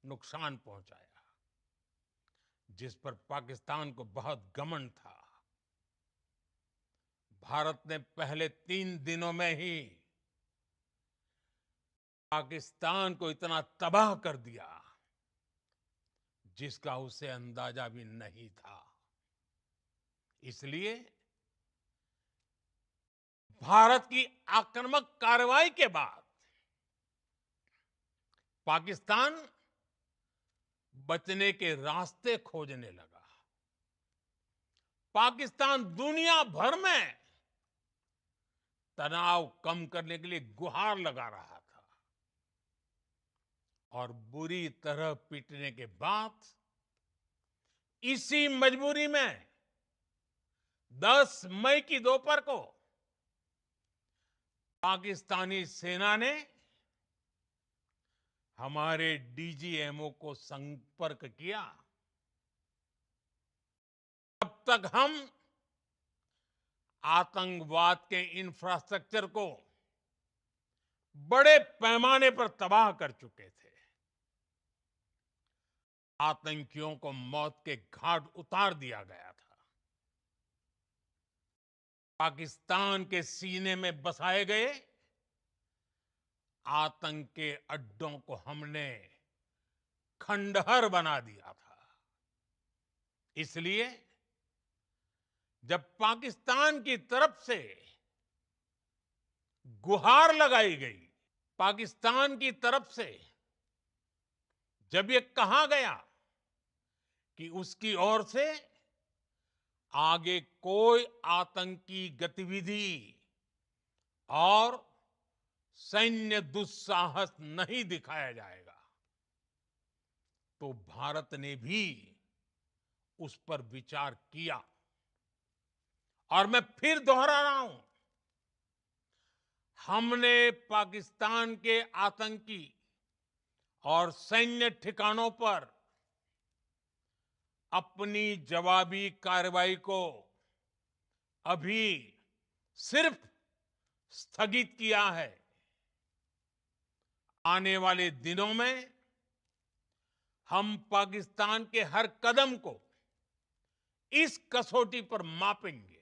नुकसान पहुंचाया, जिस पर पाकिस्तान को बहुत घमंड था। भारत ने पहले 3 दिनों में ही पाकिस्तान को इतना तबाह कर दिया जिसका उसे अंदाजा भी नहीं था। इसलिए भारत की आक्रामक कार्रवाई के बाद पाकिस्तान बचने के रास्ते खोजने लगा। पाकिस्तान दुनिया भर में तनाव कम करने के लिए गुहार लगा रहा था और बुरी तरह पीटने के बाद इसी मजबूरी में 10 मई की दोपहर को पाकिस्तानी सेना ने हमारे डीजीएमओ को संपर्क किया। तब तक हम आतंकवाद के इंफ्रास्ट्रक्चर को बड़े पैमाने पर तबाह कर चुके थे। आतंकियों को मौत के घाट उतार दिया गया था। पाकिस्तान के सीने में बसाए गए आतंक के अड्डों को हमने खंडहर बना दिया था। इसलिए जब पाकिस्तान की तरफ से गुहार लगाई गई, पाकिस्तान की तरफ से जब ये कहा गया कि उसकी ओर से आगे कोई आतंकी गतिविधि और सैन्य दुस्साहस नहीं दिखाया जाएगा, तो भारत ने भी उस पर विचार किया। और मैं फिर दोहरा रहा हूं, हमने पाकिस्तान के आतंकी और सैन्य ठिकानों पर अपनी जवाबी कार्रवाई को अभी सिर्फ स्थगित किया है। आने वाले दिनों में हम पाकिस्तान के हर कदम को इस कसौटी पर मापेंगे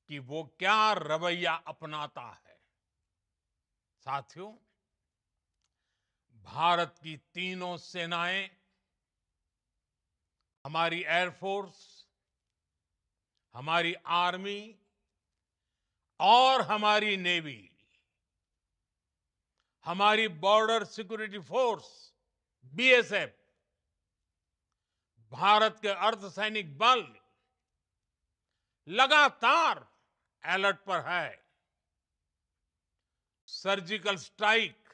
कि वो क्या रवैया अपनाता है। साथियों, भारत की तीनों सेनाएं, हमारी एयरफोर्स, हमारी आर्मी और हमारी नेवी, हमारी border security force BSF, Bharat के अर्धसैनिक बल लगातार अलर्ट पर है। सर्जिकल स्ट्राइक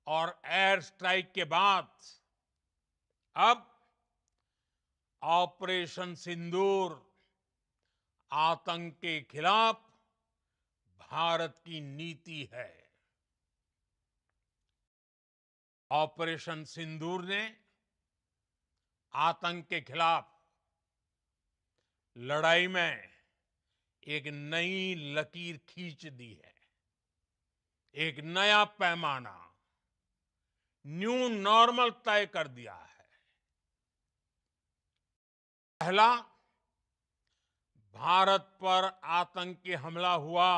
और एयर स्ट्राइक के बाद अब ऑपरेशन सिंदूर आतंक के खिलाफ भारत की नीति है। ऑपरेशन सिंदूर ने आतंक के खिलाफ लड़ाई में एक नई लकीर खींच दी है, एक नया पैमाना, न्यू नॉर्मल तय कर दिया है। पहला, भारत पर आतंकी हमला हुआ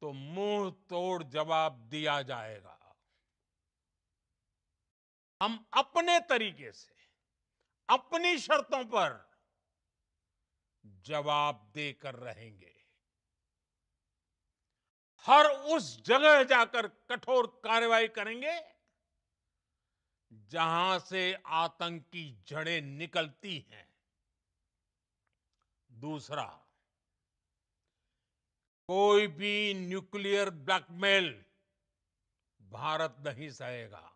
तो मुंह तोड़ जवाब दिया जाएगा। हम अपने तरीके से, अपनी शर्तों पर जवाब देकर रहेंगे। हर उस जगह जाकर कठोर कार्रवाई करेंगे जहां से आतंक की जड़ें निकलती हैं। दूसरा, कोई भी न्यूक्लियर ब्लैकमेल भारत नहीं सहेगा।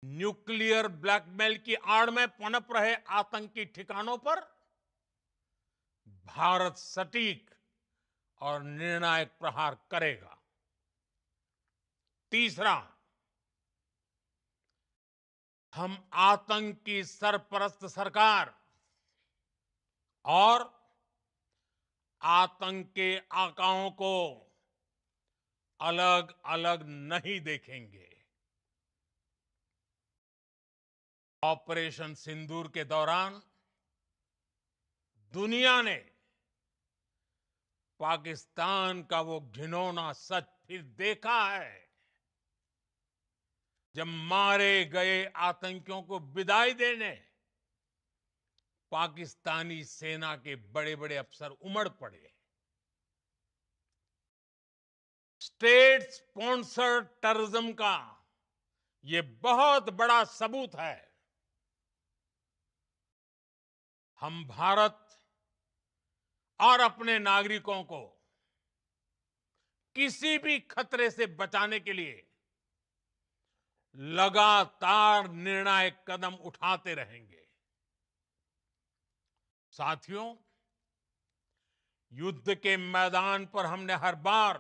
न्यूक्लियर ब्लैकमेल की आड़ में पनप रहे आतंकी ठिकानों पर भारत सटीक और निर्णायक प्रहार करेगा। तीसरा, हम आतंक की सरपरस्त सरकार और आतंक के आकाओं को अलग अलग नहीं देखेंगे। ऑपरेशन सिंदूर के दौरान दुनिया ने पाकिस्तान का वो घिनौना सच फिर देखा है, जब मारे गए आतंकियों को विदाई देने पाकिस्तानी सेना के बड़े बड़े अफसर उमड़ पड़े। स्टेट स्पॉन्सर्ड टेररिज्म का ये बहुत बड़ा सबूत है। हम भारत और अपने नागरिकों को किसी भी खतरे से बचाने के लिए लगातार निर्णायक कदम उठाते रहेंगे। साथियों, युद्ध के मैदान पर हमने हर बार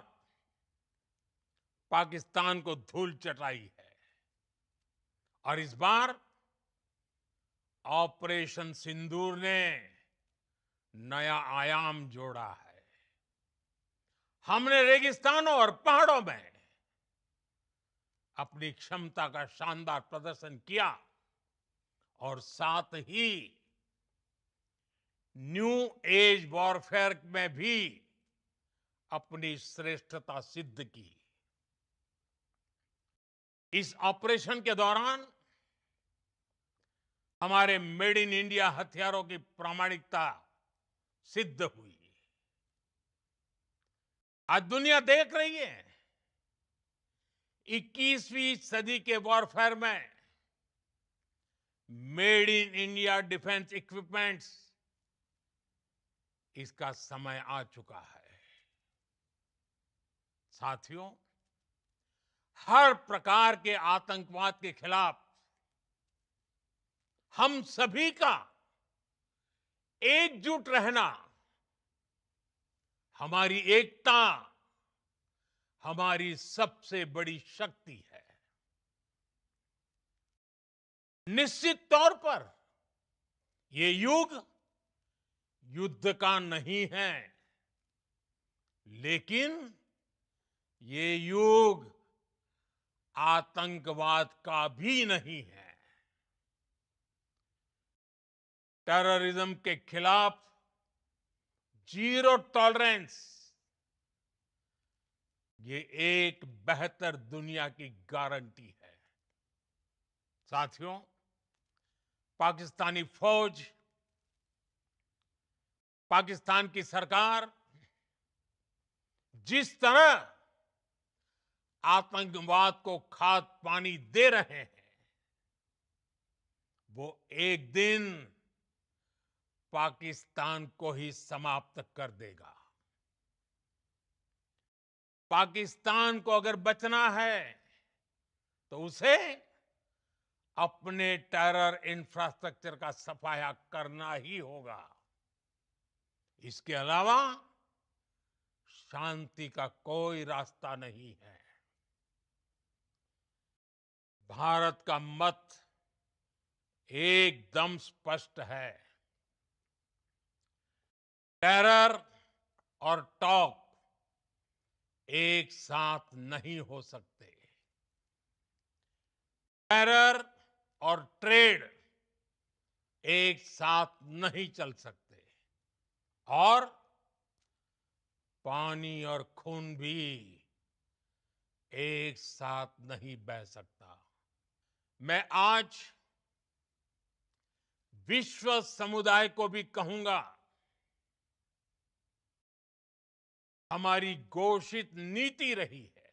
पाकिस्तान को धूल चटाई है और इस बार ऑपरेशन सिंदूर ने नया आयाम जोड़ा है। हमने रेगिस्तानों और पहाड़ों में अपनी क्षमता का शानदार प्रदर्शन किया और साथ ही न्यू एज वॉरफेयर में भी अपनी श्रेष्ठता सिद्ध की। इस ऑपरेशन के दौरान हमारे मेड इन इंडिया हथियारों की प्रामाणिकता सिद्ध हुई। आज दुनिया देख रही है 21वीं सदी के वॉरफेयर में made in India defence equipments, इसका समय आ चुका है। साथियों, हर प्रकार के आतंकवाद के खिलाफ हम सभी का एकजुट रहना, हमारी एकता हमारी सबसे बड़ी शक्ति है। निश्चित तौर पर ये युग युद्ध का नहीं है, लेकिन ये युग आतंकवाद का भी नहीं है। टेररिज्म के खिलाफ जीरो टॉलरेंस, ये एक बेहतर दुनिया की गारंटी है। साथियों, पाकिस्तानी फौज, पाकिस्तान की सरकार जिस तरह आतंकवाद को खाद पानी दे रहे हैं, वो एक दिन पाकिस्तान को ही समाप्त कर देगा। पाकिस्तान को अगर बचना है तो उसे अपने टेरर इंफ्रास्ट्रक्चर का सफाया करना ही होगा। इसके अलावा शांति का कोई रास्ता नहीं है। भारत का मत एकदम स्पष्ट है। टेरर और टॉक एक साथ नहीं हो सकते। टेरर और ट्रेड एक साथ नहीं चल सकते और पानी और खून भी एक साथ नहीं बह सकता। मैं आज विश्व समुदाय को भी कहूंगा, हमारी घोषित नीति रही है,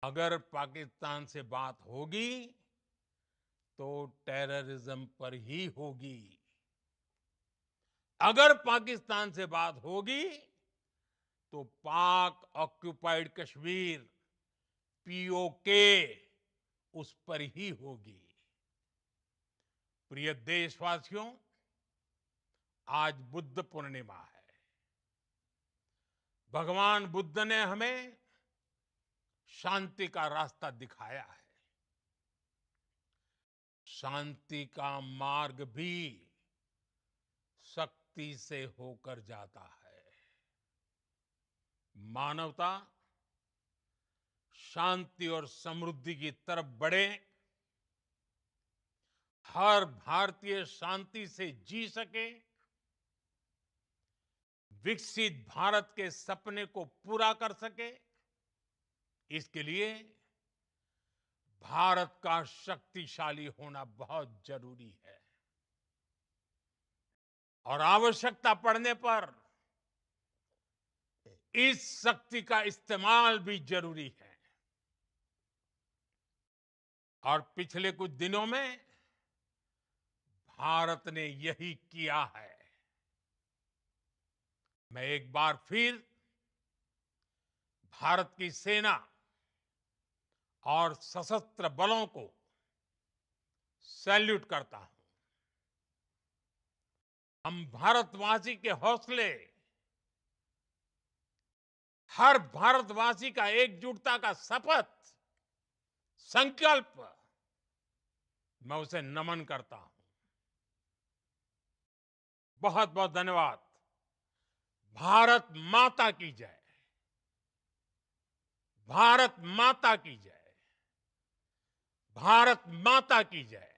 अगर पाकिस्तान से बात होगी तो टेररिज्म पर ही होगी। अगर पाकिस्तान से बात होगी तो पाक ऑक्युपाइड कश्मीर पीओके उस पर ही होगी। प्रिय देशवासियों, आज बुद्ध पूर्णिमा है। भगवान बुद्ध ने हमें शांति का रास्ता दिखाया है। शांति का मार्ग भी शक्ति से होकर जाता है। मानवता शांति और समृद्धि की तरफ बढ़े, हर भारतीय शांति से जी सके, विकसित भारत के सपने को पूरा कर सके, इसके लिए भारत का शक्तिशाली होना बहुत जरूरी है। और आवश्यकता पड़ने पर इस शक्ति का इस्तेमाल भी जरूरी है। और पिछले कुछ दिनों में भारत ने यही किया है। मैं एक बार फिर भारत की सेना और सशस्त्र बलों को सैल्यूट करता हूं। हम भारतवासी के हौसले, हर भारतवासी का एकजुटता का शपथ, संकल्प, मैं उसे नमन करता हूं। बहुत बहुत धन्यवाद। भारत माता की जय। भारत माता की जय। भारत माता की जय।